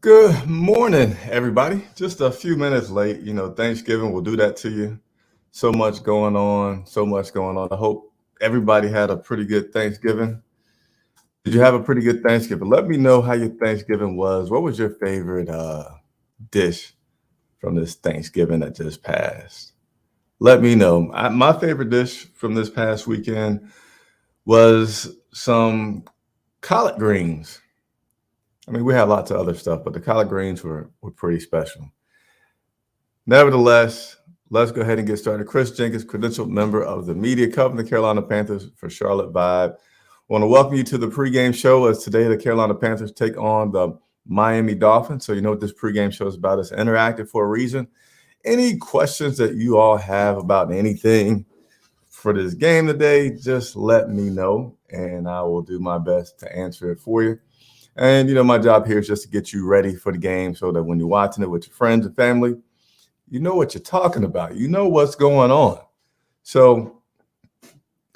Good morning, everybody. Just a few minutes late. Thanksgiving will do that to you. So much going on, so much going on. I hope everybody had a pretty good Thanksgiving. Did you have a pretty good Thanksgiving? Let me know how your Thanksgiving was. What was your favorite dish from this Thanksgiving that just passed? Let me know. My favorite dish from this past weekend was some collard greens. I mean, we had lots of other stuff, but the collard greens were pretty special. Nevertheless, let's go ahead and get started. Chris Jenkins, credentialed member of the media covering the Carolina Panthers for Charlotte Vibe. I want to welcome you to the pregame show as today the Carolina Panthers take on the Miami Dolphins. So you know what this pregame show is about. It's interactive for a reason. Any questions that you all have about anything for this game today, just let me know, and I will do my best to answer it for you. And, my job here is just to get you ready for the game so that when you're watching it with your friends and family, you know what you're talking about. You know what's going on. So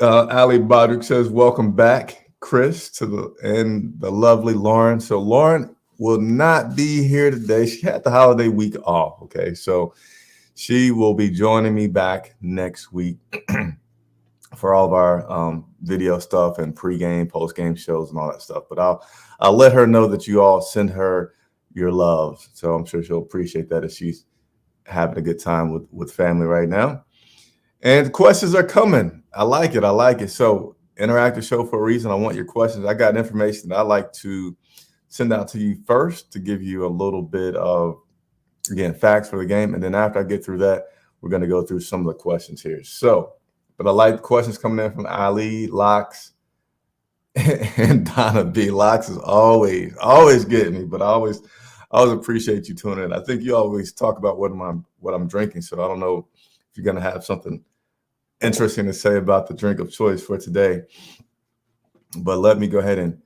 Ali Bodrick says, welcome back, Chris, and the lovely Lauren. So Lauren will not be here today. She had the holiday week off, okay? So she will be joining me back next week for all of our video stuff and pregame, postgame shows and all that stuff. But I'll let her know that you all send her your love. So I'm sure she'll appreciate that if she's having a good time with family right now. And questions are coming. I like it. So interactive show for a reason. I want your questions. I got information that I like to send out to you first to give you a little bit of, again, facts for the game. And then after I get through that, we're going to go through some of the questions here. So, but I like questions coming in from Ali, Locks, and Donna B. Locks is always getting me, but I always appreciate you tuning in. I think you always talk about what I'm drinking, so I don't know if you're gonna have something interesting to say about the drink of choice for today. But let me go ahead and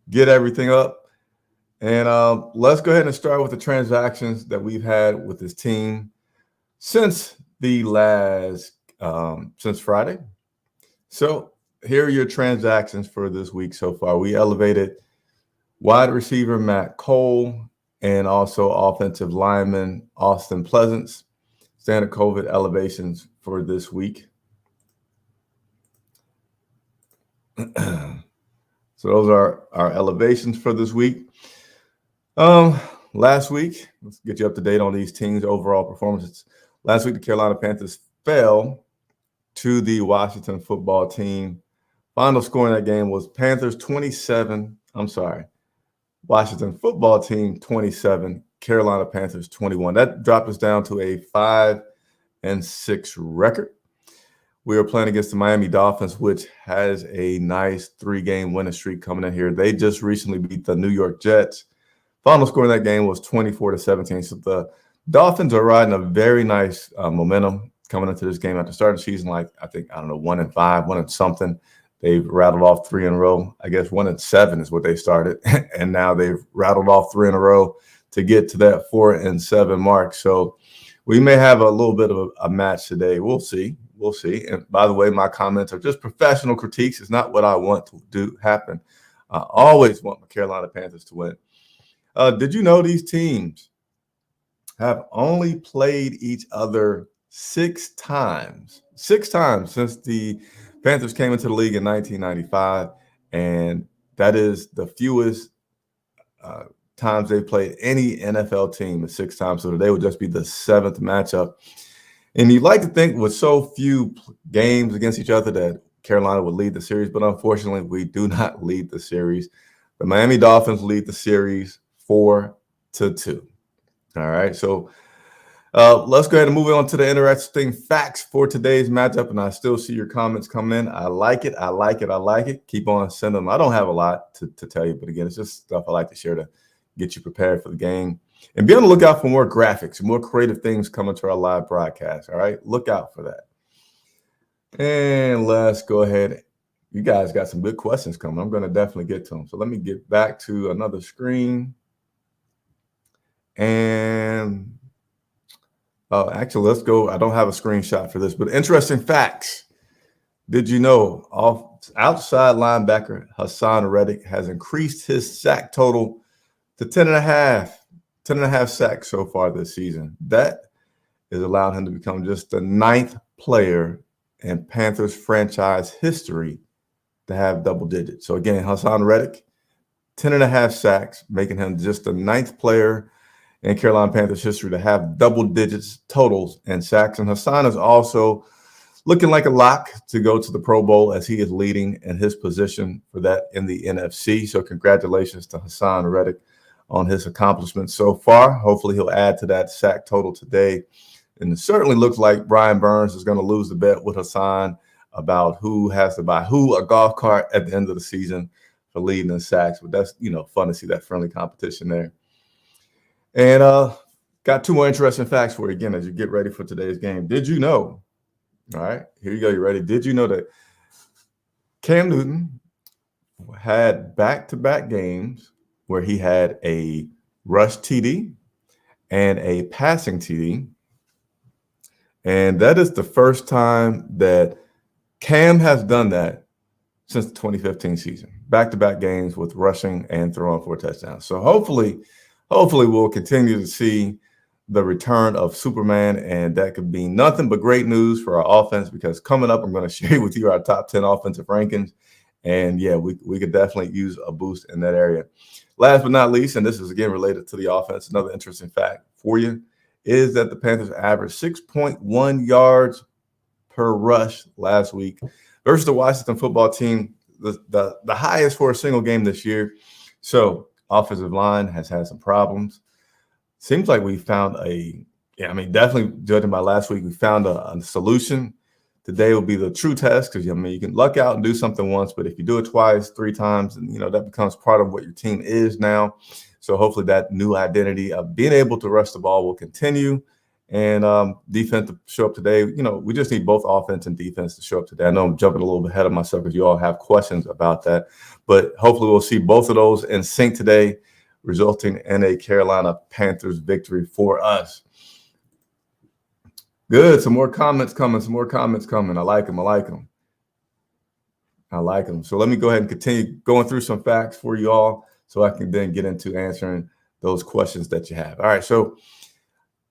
get everything up, and let's go ahead and start with the transactions that we've had with this team since since Friday. So here are your transactions for this week so far. We elevated wide receiver Matt Cole and also offensive lineman Austin Pleasance. Standard COVID elevations for this week. So those are our elevations for this week. Last week, let's get you up to date on these teams' overall performances. Last week, the Carolina Panthers fell to the Washington football team. Final score in that game was Washington football team 27, Carolina Panthers 21. That dropped us down to a 5-6 record. We were playing against the Miami Dolphins, which has a nice 3-game winning streak coming in here. They just recently beat the New York Jets. Final score in that game was 24-17. So the Dolphins are riding a very nice momentum coming into this game after starting the season, 1-5, 1 and something. They've rattled off 3 in a row. I guess 1-7 is what they started. And now they've rattled off 3 in a row to get to that 4-7 mark. So we may have a little bit of a match today. We'll see. And by the way, my comments are just professional critiques. It's not what I want to do happen. I always want the Carolina Panthers to win. Did you know these teams have only played each other 6 times? 6 times since the Panthers came into the league in 1995, and that is the fewest times they've played any NFL team is 6 times. So today would just be the 7th matchup. And you'd like to think with so few games against each other that Carolina would lead the series, but unfortunately, we do not lead the series. The Miami Dolphins lead the series 4-2. All right, so let's go ahead and move on to the interesting facts for today's matchup. And I still see your comments coming in. I like it. Keep on sending them. I don't have a lot to tell you, but again, it's just stuff I like to share to get you prepared for the game. And be on the lookout for more graphics and more creative things coming to our live broadcast. All right, look out for that. And let's go ahead. You guys got some good questions coming. I'm going to definitely get to them. So let me get back to another screen. And actually, let's go. I don't have a screenshot for this, but interesting facts. Did you know outside linebacker Hassan Reddick has increased his sack total to 10.5? 10.5 sacks so far this season. That has allowed him to become just the 9th player in Panthers franchise history to have double digits. So again, Hassan Reddick, 10.5 sacks, making him just the 9th player in Carolina Panthers history to have double digits totals and sacks. And Hassan is also looking like a lock to go to the Pro Bowl as he is leading in his position for that in the NFC. So congratulations to Hassan Reddick on his accomplishments so far. Hopefully he'll add to that sack total today. And it certainly looks like Brian Burns is going to lose the bet with Hassan about who has to buy who a golf cart at the end of the season for leading in sacks. But that's, fun to see that friendly competition there. And got 2 more interesting facts for you again as you get ready for today's game. Did you know? All right, here you go. You ready? Did you know that Cam Newton had back-to-back games where he had a rush TD and a passing TD? And that is the first time that Cam has done that since the 2015 season. Back-to-back games with rushing and throwing for touchdowns. So hopefully we'll continue to see the return of Superman, and that could be nothing but great news for our offense, because coming up, I'm going to share with you our top 10 offensive rankings. And yeah, we could definitely use a boost in that area. Last but not least, and this is again related to the offense, another interesting fact for you is that the Panthers averaged 6.1 yards per rush last week versus the Washington football team, the highest for a single game this year. So offensive line has had some problems. Seems like we found definitely judging by last week, we found a solution. Today will be the true test, because you can luck out and do something once, but if you do it twice, 3 times, and that becomes part of what your team is now. So hopefully that new identity of being able to rush the ball will continue, and defense to show up today. We just need both offense and defense to show up today. I know I'm jumping a little bit ahead of myself because you all have questions about that, but hopefully we'll see both of those in sync today, resulting in a Carolina Panthers victory for us. Good. Some more comments coming. I like them. So let me go ahead and continue going through some facts for you all so I can then get into answering those questions that you have. All right. So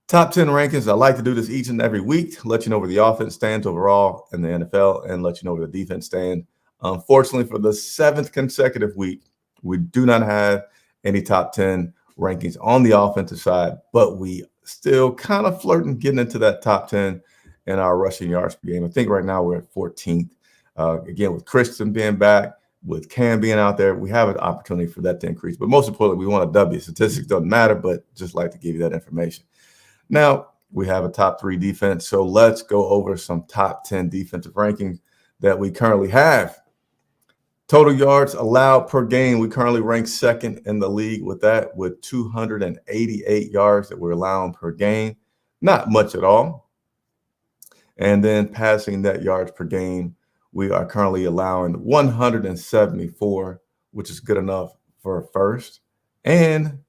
top 10 rankings. I like to do this each and every week to let you know where the offense stands overall in the NFL and let you know where the defense stands. Unfortunately, for the 7th consecutive week, we do not have any top 10 rankings on the offensive side, but we still kind of flirting getting into that top 10 in our rushing yards per game. I think right now we're at 14th. Again, with Christian being back, with Cam being out there, we have an opportunity for that to increase. But most importantly, we want a W. Statistics doesn't matter, but just like to give you that information. Now, we have a top 3 defense, so let's go over some top 10 defensive rankings that we currently have. Total yards allowed per game, we currently rank 2nd in the league with 288 yards that we're allowing per game. Not much at all. And then passing net yards per game, we are currently allowing 174, which is good enough for first. And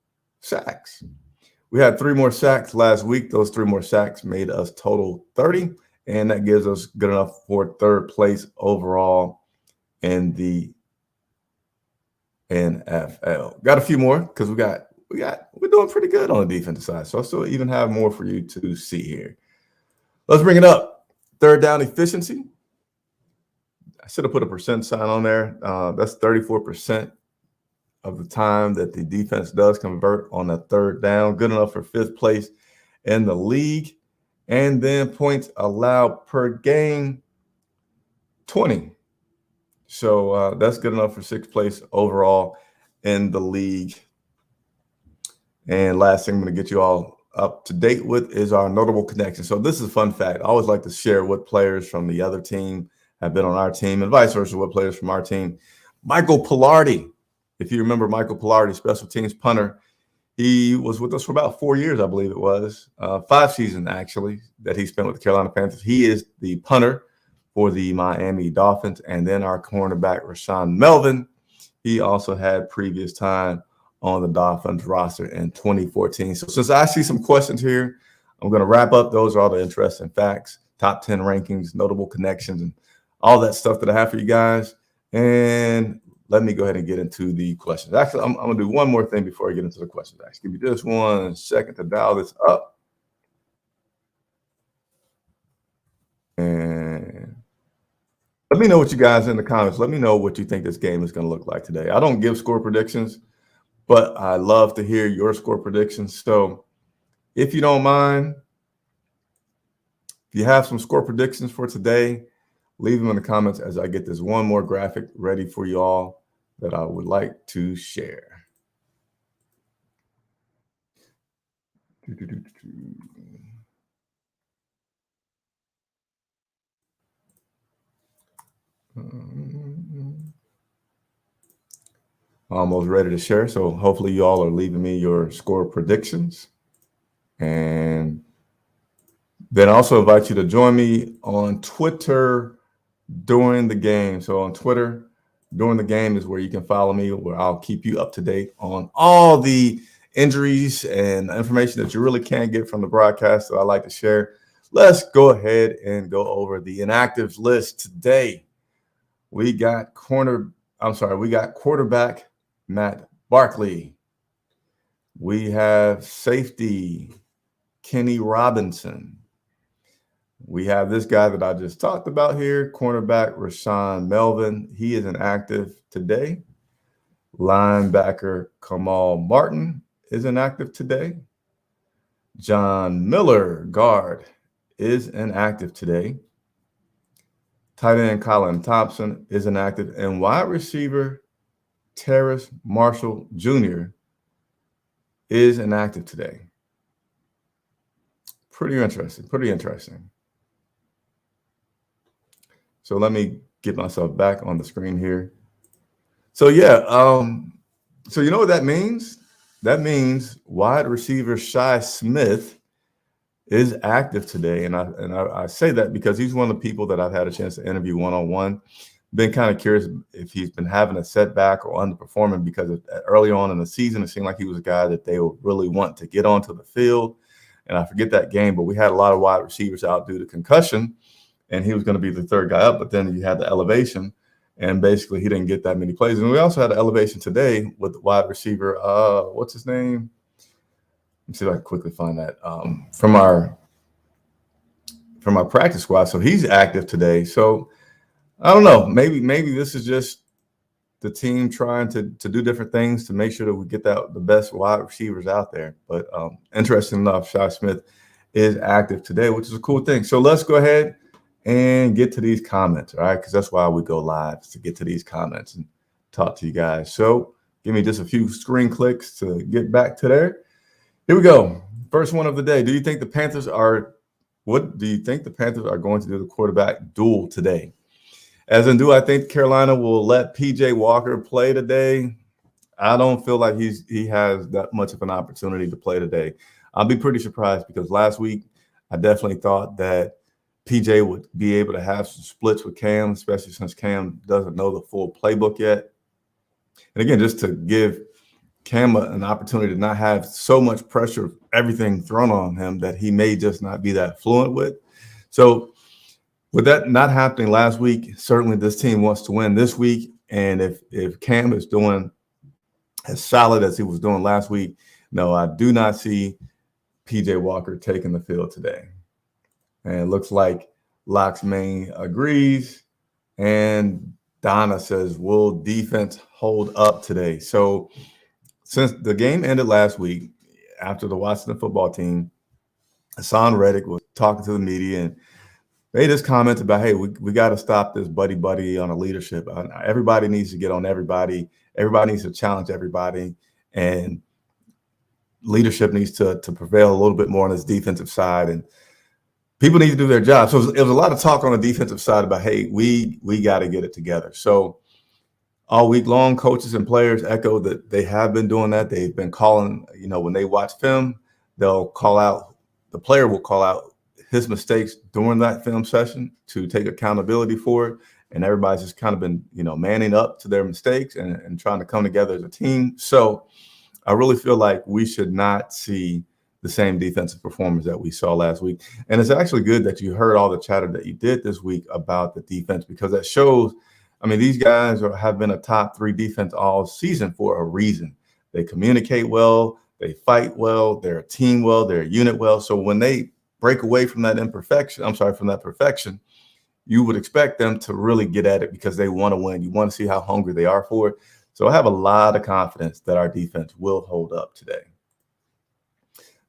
sacks. We had 3 more sacks last week. Those 3 more sacks made us total 30, and that gives us good enough for 3rd place overall in the NFL. Got a few more because we're doing pretty good on the defensive side. So I still even have more for you to see here. Let's bring it up. 3rd down efficiency. I should have put a percent sign on there. That's 34% of the time that the defense does convert on a 3rd down. Good enough for 5th place in the league. And then points allowed per game, 20. So that's good enough for 6th place overall in the league. And last thing I'm going to get you all up to date with is our notable connection. So this is a fun fact. I always like to share what players from the other team have been on our team and vice versa, what players from our team. Michael Pilardi, if you remember Michael Pilardi, special teams punter, he was with us for about 4 years, I believe it was, 5 seasons actually, that he spent with the Carolina Panthers. He is the punter for the Miami Dolphins. And then our cornerback, Rashawn Melvin, he also had previous time on the Dolphins roster in 2014. So since I see some questions here, I'm going to wrap up. Those are all the interesting facts, top 10 rankings, notable connections, and all that stuff that I have for you guys. And let me go ahead and get into the questions. Actually, I'm going to do one more thing before I get into the questions. Actually, give me just 1 second to dial this up. And let me know what you guys in the comments. Let me know what you think this game is going to look like today. I don't give score predictions, but I love to hear your score predictions. So if you don't mind, if you have some score predictions for today, leave them in the comments as I get this one more graphic ready for you all that I would like to share. Almost ready to share. So hopefully you all are leaving me your score predictions. And then I also invite you to join me on Twitter during the game. So on Twitter during the game is where you can follow me, where I'll keep you up to date on all the injuries and information that you really can't get from the broadcast that I like to share. Let's go ahead and go over the inactive list today. We got quarterback Matt Barkley. We have safety Kenny Robinson. We have this guy that I just talked about here, cornerback Rashawn Melvin. He is inactive today. Linebacker Kamal Martin is inactive today. John Miller, guard, is inactive today. Tight end Colin Thompson is inactive. And wide receiver Terrace Marshall Jr. is inactive today. Pretty interesting. So let me get myself back on the screen here. So yeah, so you know what that means? That means wide receiver Shi Smith is active today. And I say that because he's one of the people that I've had a chance to interview one-on-one. Been kind of curious if he's been having a setback or underperforming, because early on in the season, it seemed like he was a guy that they would really want to get onto the field. And I forget that game, but we had a lot of wide receivers out due to concussion, and he was going to be the third guy up. But then you had the elevation, and basically he didn't get that many plays. And we also had the elevation today with the wide receiver. What's his name? Let me see if I can quickly find that from our practice squad. So he's active today. So I don't know. Maybe this is just the team trying to do different things to make sure that we get the best wide receivers out there. But interesting enough, Shi Smith is active today, which is a cool thing. So let's go ahead and get to these comments, all right? Because that's why we go live, to get to these comments and talk to you guys. So give me just a few screen clicks to get back to there. Here we go. First one of the day. What do you think the Panthers are going to do the quarterback duel today? As in, do I think Carolina will let PJ Walker play today? I don't feel like he has that much of an opportunity to play today. I'll be pretty surprised, because last week I definitely thought that PJ would be able to have some splits with Cam, especially since Cam doesn't know the full playbook yet. And again, just to give Cam an opportunity to not have so much pressure, everything thrown on him that he may just not be that fluent with. So with that not happening last week, certainly this team wants to win this week. And if Cam is doing as solid as he was doing last week, no, I do not see PJ Walker taking the field today. And it looks like Locks Main agrees. And Donna says, will defense hold up today? So since the game ended last week, after the Washington football team, Hassan Reddick was talking to the media and made this comment about, hey, we got to stop this buddy on a leadership. Everybody needs to get on everybody. Everybody needs to challenge everybody. And leadership needs to prevail a little bit more on this defensive side. And people need to do their job. So it was a lot of talk on the defensive side about, hey, we got to get it together. So all week long, coaches and players echo that they have been doing that. They've been calling, when they watch film, the player will call out his mistakes during that film session to take accountability for it. And everybody's just kind of been, manning up to their mistakes and trying to come together as a team. So I really feel like we should not see the same defensive performance that we saw last week. And it's actually good that you heard all the chatter that you did this week about the defense, because that shows I mean, these guys have been a top 3 defense all season for a reason. They communicate well, they fight well, they're a team well, they're a unit well. So when they break away from that from that perfection, you would expect them to really get at it because they want to win. You want to see how hungry they are for it. So I have a lot of confidence that our defense will hold up today.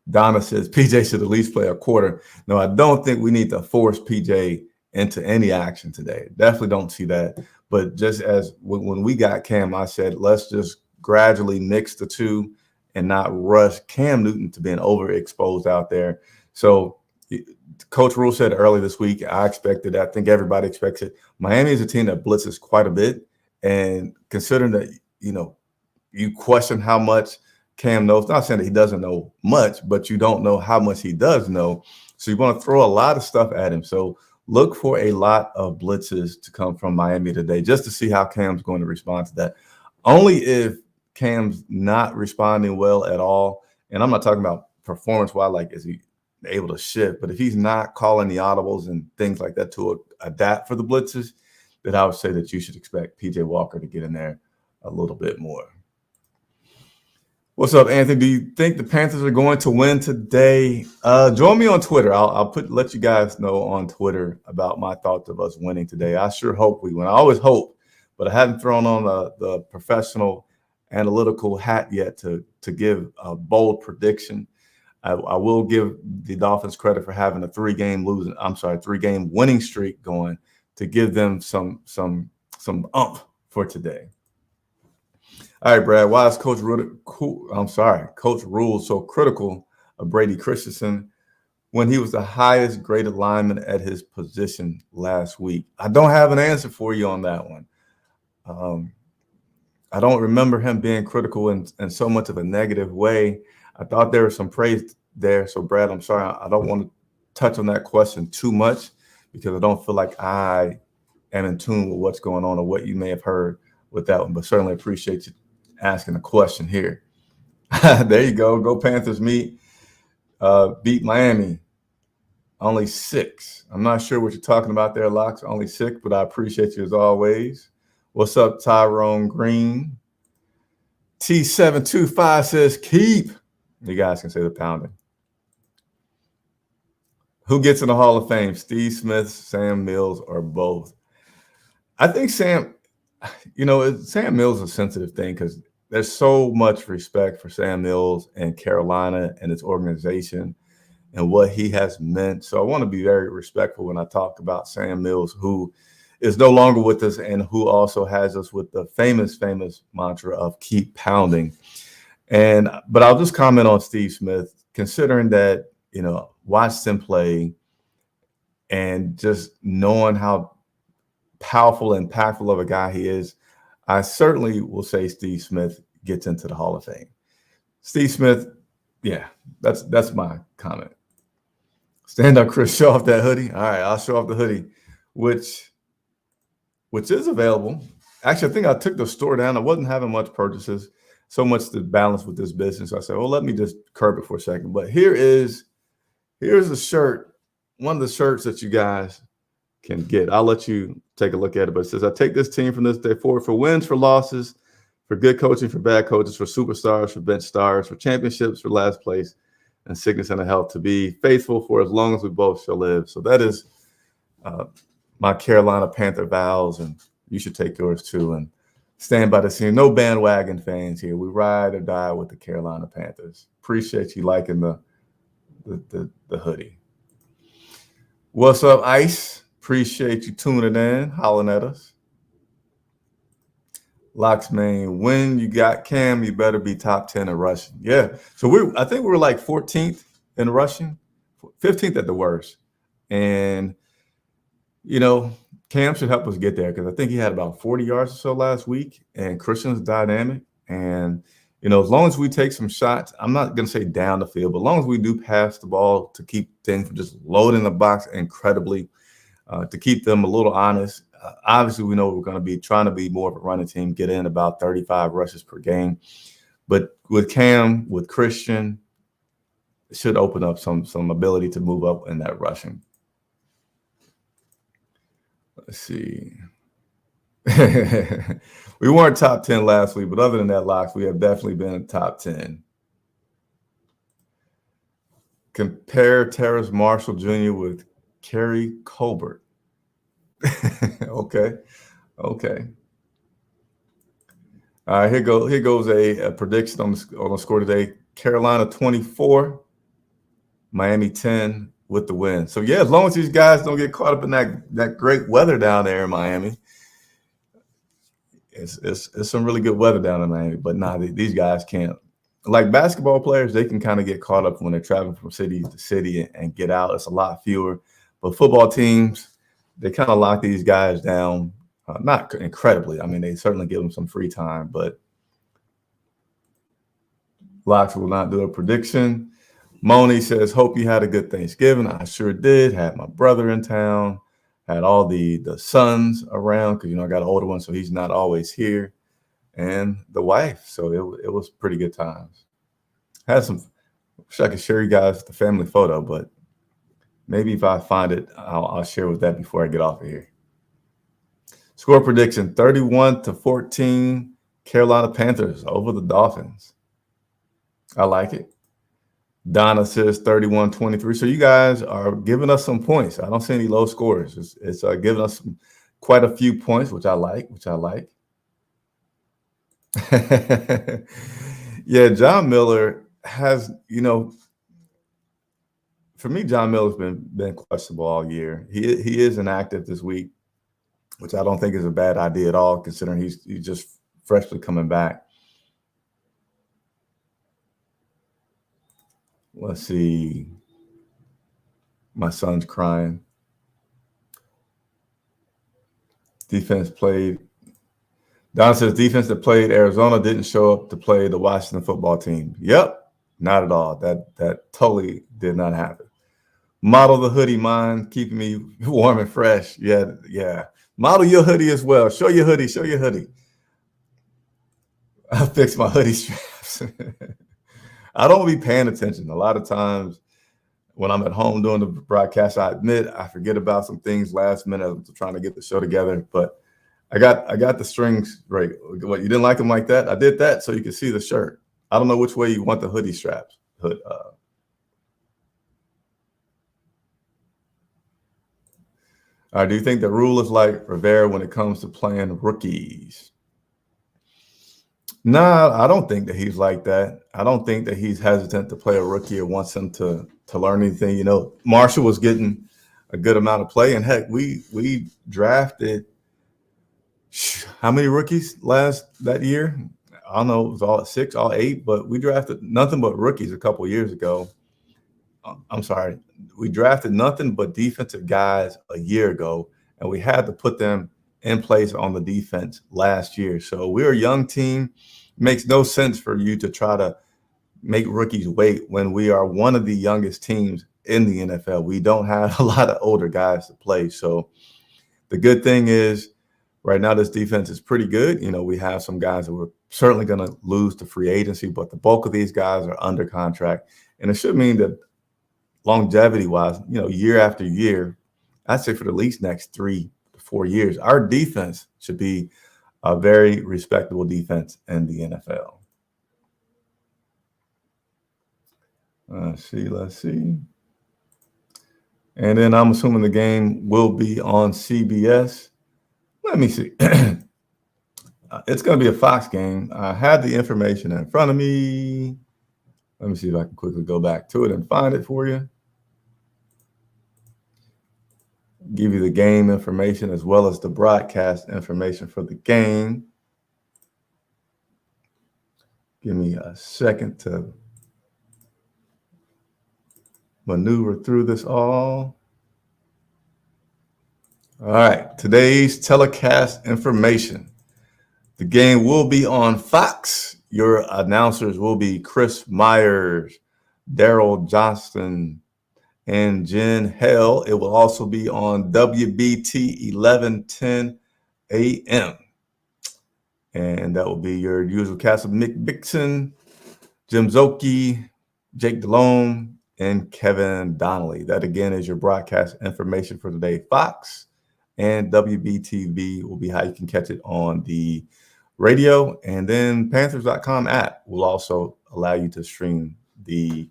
Donna says PJ should at least play a quarter. No, I don't think we need to force PJ into any action today. Definitely don't see that. But just as when we got Cam, I said, let's just gradually mix the two and not rush Cam Newton to being overexposed out there. So Coach Rule said early this week, I expected that. I think everybody expects it. Miami is a team that blitzes quite a bit. And considering that, you question how much Cam knows, not saying that he doesn't know much, but you don't know how much he does know. So you want to throw a lot of stuff at him. So look for a lot of blitzes to come from Miami today just to see how Cam's going to respond to that. Only if Cam's not responding well at all, and I'm not talking about performance-wise, like is he able to shift, but if he's not calling the audibles and things like that to adapt for the blitzes, then I would say that you should expect PJ Walker to get in there a little bit more. What's up, Anthony? Do you think the Panthers are going to win today? Join me on Twitter. I'll let you guys know on Twitter about my thoughts of us winning today. I sure hope we win. I always hope, but I haven't thrown on the professional analytical hat yet to give a bold prediction. I will give the Dolphins credit for having a 3-game winning streak going to give them some oomph for today. All right, Brad, why is Coach Rule so critical of Brady Christensen when he was the highest graded lineman at his position last week? I don't have an answer for you on that one. I don't remember him being critical in so much of a negative way. I thought there was some praise there. So, Brad, I'm sorry. I don't want to touch on that question too much because I don't feel like I am in tune with what's going on or what you may have heard with that one, but certainly appreciate you asking a question here. There you go. Go Panthers beat Miami. Only 6. I'm not sure what you're talking about there, Locks. Only 6, but I appreciate you as always. What's up, Tyrone Green? T725 says keep. You guys can say the pounding. Who gets in the Hall of Fame? Steve Smith, Sam Mills, or both? I think Sam Mills is a sensitive thing because there's so much respect for Sam Mills and Carolina and its organization and what he has meant. So I want to be very respectful when I talk about Sam Mills, who is no longer with us and who also has us with the famous mantra of keep pounding. But I'll just comment on Steve Smith, considering that, watched him play and just knowing how powerful and impactful of a guy he is. I certainly will say Steve Smith gets into the Hall of Fame. Steve Smith, yeah, that's my comment. Stand up, Chris, show off that hoodie. All right, I'll show off the hoodie, which is available. Actually, I think I took the store down. I wasn't having much purchases, so much to balance with this business. So I said, well, let me just curb it for a second. But here's a shirt, one of the shirts that you guys can get. I'll let you take a look at it. But it says, I take this team from this day forward for wins, for losses, for good coaching, for bad coaches, for superstars, for bench stars, for championships, for last place, and sickness and health, to be faithful for as long as we both shall live. So that is my Carolina Panther vows, and you should take yours too and stand by the scene. No bandwagon fans here. We ride or die with the Carolina Panthers. Appreciate you liking the hoodie. What's up, Ice? Appreciate you tuning in, hollering at us. Locks, man, when you got Cam, you better be top 10 in rushing. Yeah. So I think we were like 14th in rushing, 15th at the worst. And, Cam should help us get there because I think he had about 40 yards or so last week, and Christian's dynamic. And, as long as we take some shots, I'm not going to say down the field, but as long as we do pass the ball to keep things from just loading the box incredibly, to keep them a little honest. Obviously, we know we're going to be trying to be more of a running team, get in about 35 rushes per game. But with Cam, with Christian, it should open up some ability to move up in that rushing. Let's see. We weren't top 10 last week, but other than that, Locks, we have definitely been in top 10. Compare Terrace Marshall Jr. with Kerry Colbert. Okay. Okay. All right, here goes a prediction on the score today. Carolina 24, Miami 10 with the win. So yeah, as long as these guys don't get caught up in that great weather down there in Miami, it's some really good weather down in Miami. But these guys can't. Like basketball players, they can kind of get caught up when they're traveling from city to city and get out. It's a lot fewer. But football teams, they kind of lock these guys down. Not incredibly. I mean, they certainly give them some free time, but Locks will not do a prediction. Moni says, hope you had a good Thanksgiving. I sure did. Had my brother in town. Had all the sons around because, I got an older one, so he's not always here. And the wife. So it was pretty good times. Had some, wish I could share you guys the family photo, but maybe if I find it, I'll share with that before I get off of here. Score prediction, 31-14, Carolina Panthers over the Dolphins. I like it. Donna says 31-23. So you guys are giving us some points. I don't see any low scores. It's giving us quite a few points, which I like. Yeah, John Miller has, for me, John Miller's been questionable all year. He is inactive this week, which I don't think is a bad idea at all, considering he's just freshly coming back. Let's see. My son's crying. Defense played. Don says defense that played Arizona didn't show up to play the Washington football team. Yep, not at all. That totally did not happen. Model the hoodie, mine, keeping me warm and fresh. Yeah. Model your hoodie as well. Show your hoodie. I fixed my hoodie straps. I don't be paying attention. A lot of times when I'm at home doing the broadcast, I admit I forget about some things last minute trying to get the show together. But I got the strings right. What, you didn't like them like that? I did that so you can see the shirt. I don't know which way you want the hoodie straps. All right, do you think the rule is like Rivera when it comes to playing rookies? No, I don't think that he's like that. I don't think that he's hesitant to play a rookie or wants him to learn anything. Marshall was getting a good amount of play, and heck, we drafted how many rookies that year? I don't know, it was all 6, all 8, but we drafted nothing but rookies a couple years ago. I'm sorry, we drafted nothing but defensive guys a year ago, and we had to put them in place on the defense last year. So we're a young team. It makes no sense for you to try to make rookies wait when we are one of the youngest teams in the NFL. We don't have a lot of older guys to play. So the good thing is right now this defense is pretty good. We have some guys that we're certainly going to lose to free agency, but the bulk of these guys are under contract. And it should mean that longevity-wise, year after year, I'd say for the least next 3 to 4 years, our defense should be a very respectable defense in the NFL. Let's see. And then I'm assuming the game will be on CBS. Let me see. It's going to be a Fox game. I had the information in front of me. Let me see if I can quickly go back to it and find it for you. Give you the game information as well as the broadcast information for the game. Give me a second to maneuver through this all. All right, today's telecast information. The game will be on Fox. Your announcers will be Chris Myers, Daryl Johnston, and Jen Hell. It will also be on WBT 1110 a.m. And that will be your usual cast of Mick Bixon, Jim Zoki, Jake Delhomme, and Kevin Donnelly. That, again, is your broadcast information for today. Fox, and WBTV will be how you can catch it on the radio. And then Panthers.com app will also allow you to stream the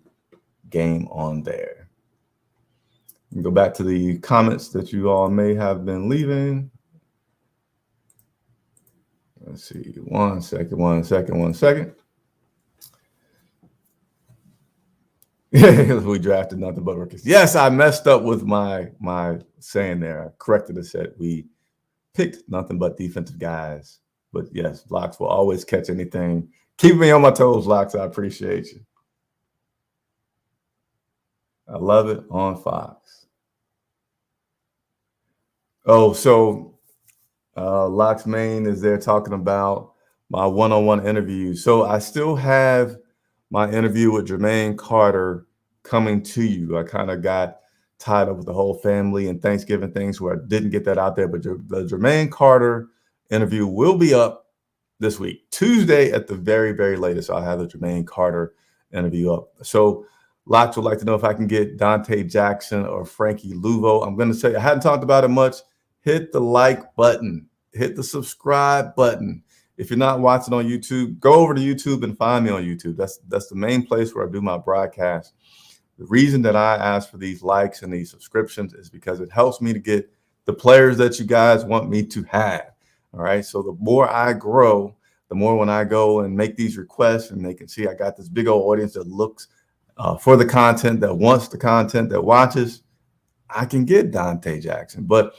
game on there. Go back to the comments that you all may have been leaving. Let's see. One second. We drafted nothing but rookies. Yes, I messed up with my saying there. I corrected it, said we picked nothing but defensive guys. But yes, Locks will always catch anything. Keep me on my toes, Locks. I appreciate you. I love it on Fox. Oh, so Locks Main is there talking about my one-on-one interview. So I still have my interview with Jermaine Carter coming to you. I kind of got tied up with the whole family and Thanksgiving things where I didn't get that out there. But the Jermaine Carter interview will be up this week, Tuesday at the very, very latest. I'll have the Jermaine Carter interview up. So Locks would like to know if I can get Dante Jackson or Frankie Luvo. I'm going to say I hadn't talked about it much. Hit the like button. Hit the subscribe button. If you're not watching on YouTube, go over to YouTube and find me on YouTube. That's the main place where I do my broadcast. The reason that I ask for these likes and these subscriptions is because it helps me to get the players that you guys want me to have. All right. So the more I grow, the more when I go and make these requests and they can see I got this big old audience that looks for the content, that wants the content, that watches, I can get Dante Jackson. But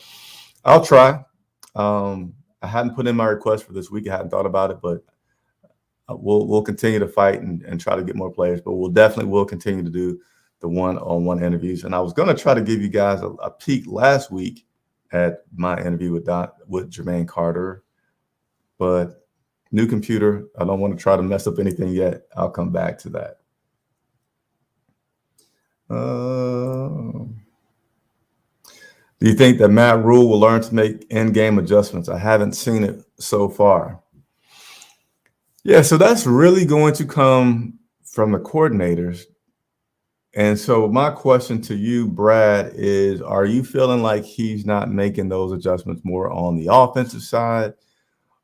I'll try. I hadn't put in my request for this week. I hadn't thought about it, but we'll continue to fight and try to get more players. But we'll continue to do the one-on-one interviews. And I was going to try to give you guys a peek last week at my interview with Jermaine Carter, but new computer. I don't want to try to mess up anything yet. I'll come back to that. Do you think that Matt Rule will learn to make in-game adjustments? I haven't seen it so far. Yeah, so that's really going to come from the coordinators. And so my question to you, Brad, is are you feeling like he's not making those adjustments more on the offensive side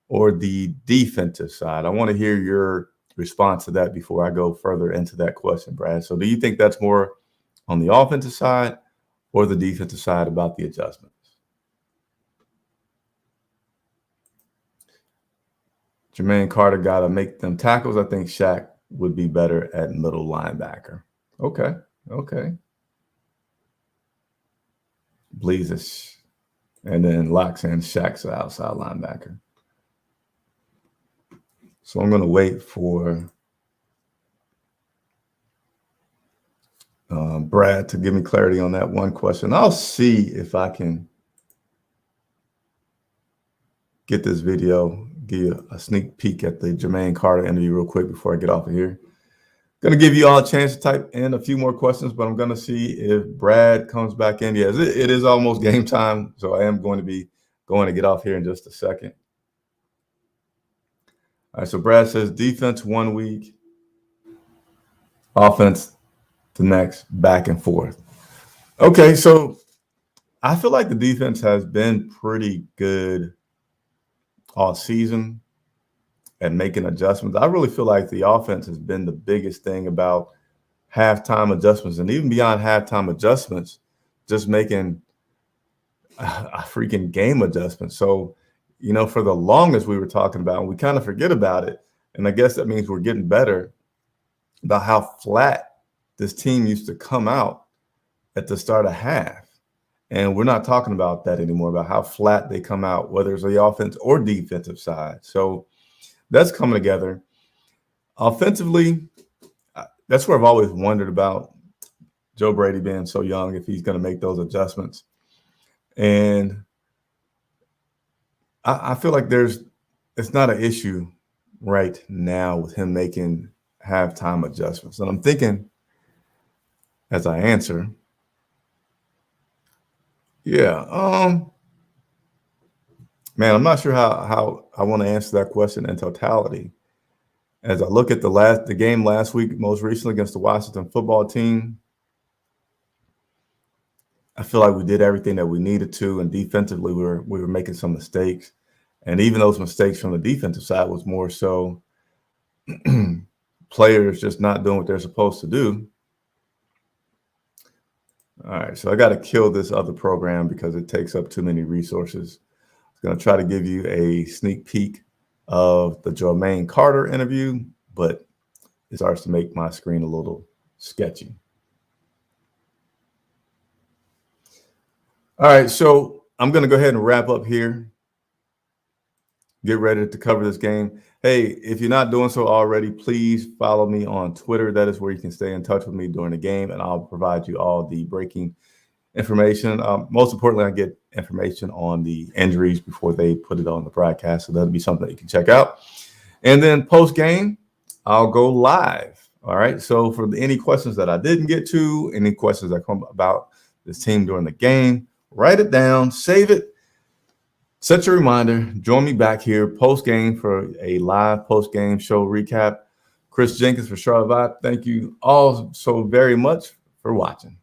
or the defensive side? I want to hear your response to that before I go further into that question, Brad. So do you think that's more on the offensive side or the defensive side about the adjustments? Jermaine Carter got to make them tackles. I think Shaq would be better at middle linebacker. Okay. Bleezish. And then Locks in Shaq's outside linebacker. So I'm going to wait for Brad to give me clarity on that one question. I'll see if I can get this video, give you a sneak peek at the Jermaine Carter interview real quick before I get off of here. Going to give you all a chance to type in a few more questions, but I'm going to see if Brad comes back in. Yes, it is almost game time, so I am going to be going to get off here in just a second. All right, so Brad says defense 1 week, offense the next, back and forth. Okay, so I feel like the defense has been pretty good all season at making adjustments. I really feel like the offense has been the biggest thing about halftime adjustments, and even beyond halftime adjustments, just making a freaking game adjustment. So, for the longest we were talking about, and we kind of forget about it, and I guess that means we're getting better about how flat this team used to come out at the start of half. And we're not talking about that anymore, about how flat they come out, whether it's the offense or defensive side. So that's coming together. Offensively, that's where I've always wondered about Joe Brady being so young, if he's going to make those adjustments. And I feel like it's not an issue right now with him making halftime adjustments. And I'm thinking, as I answer, man, I'm not sure how I want to answer that question in totality. As I look at the game last week, most recently against the Washington football team, I feel like we did everything that we needed to, and defensively we were making some mistakes. And even those mistakes from the defensive side was more so players just not doing what they're supposed to do. All right, so I got to kill this other program because it takes up too many resources. I'm going to try to give you a sneak peek of the Jermaine Carter interview, but it starts to make my screen a little sketchy. All right, so I'm going to go ahead and wrap up here. Get ready to cover this game. Hey, if you're not doing so already, please follow me on Twitter. That is where you can stay in touch with me during the game, and I'll provide you all the breaking information. Most importantly, I get information on the injuries before they put it on the broadcast, so that'll be something that you can check out. And then post-game, I'll go live. All right, so for any questions that I didn't get to, any questions that come about this team during the game, write it down, save it. Set your reminder. Join me back here post-game for a live post-game show recap. Chris Jenkins for Charlotte Vibe. Thank you all so very much for watching.